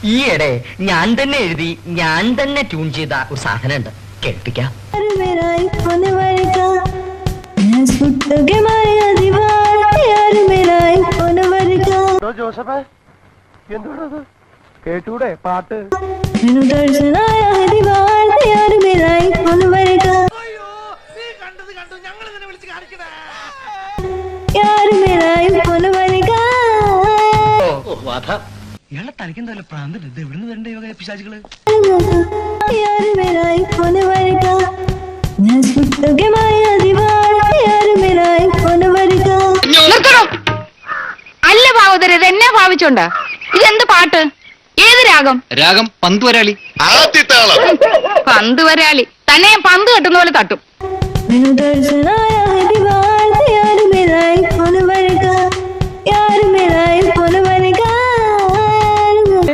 ഈയിടെ ഞാൻ തന്നെ എഴുതി ഞാൻ തന്നെ ട്യൂൺ ചെയ്ത ഒരു സാധനം ഉണ്ട്, കേൾപ്പിക്കാം. കേട്ടൂടെ പാട്ട്? ഇയാളെ തനിക്കെന്തല്ല പ്രാന്തം, ഇത് എവിടുന്ന് വരണ്ട യോഗ പിശാചുകള്? അല്ല ഭാവതര, ഇതെന്നെ ഭാവിച്ചോണ്ടാ? ഇതെന്ത് പാട്ട്? ഏത് രാഗം? രാഗം പന്തുവരാളി. പന്തുവരാളി തന്നെ പന്ത് കെട്ടുന്ന പോലെ തട്ടും.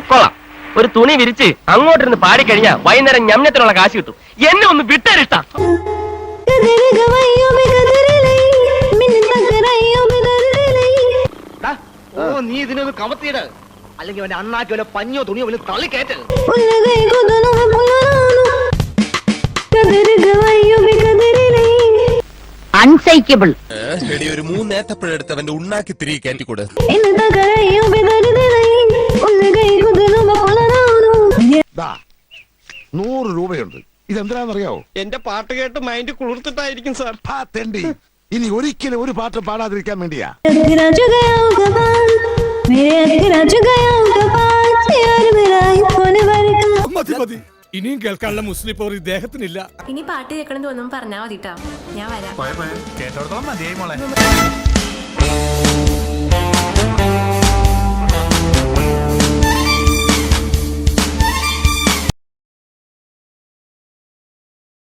കൊള്ളാം. ഒരു തുണി വിരിച്ച് അങ്ങോട്ടിരുന്ന് പാടിക്കഴിഞ്ഞാ വൈകുന്നേരം ഞമ്മത്തിനുള്ള കാശ് കിട്ടും. എന്നെ ഒന്ന് വിട്ടേരിഷ്ട. നീ ഇതിനൊന്ന് കമത്തിയിട, അല്ലെങ്കിൽ അവന്റെ അണ്ണാക്കി വല്ല പഞ്ഞോ തുണിയോ വല്ല തള്ളിക്കയറ്റ്. അൺസൈക്കബിൾ. ഒരു 3 നേത്തപ്പഴെടുത്ത് അവന്റെ ഉണ്ണാക്കി തിരികെ കയറ്റിക്കൂടെ? 100 രൂപയുണ്ട്. ഇതെന്തിനാണെന്നറിയാവോ? എന്റെ പാട്ട് കേട്ട് മൈൻഡ് കുളിർത്തിട്ടായിരിക്കും സാർ. ഇനി ഒരിക്കലും ഒരു പാട്ട് പാടാതിരിക്കാൻ വേണ്ടിയാ. മതി, ഇനിയും കേൾക്കാനുള്ള മുസ്ലിം പോർ ഇദ്ദേഹത്തിനില്ല. ഇനി പാട്ട് കേൾക്കണം തോന്നും പറഞ്ഞാ മതിട്ടോ, ഞാൻ വരാം. കേട്ടോടത്തോളം മതിയായി മോളെ.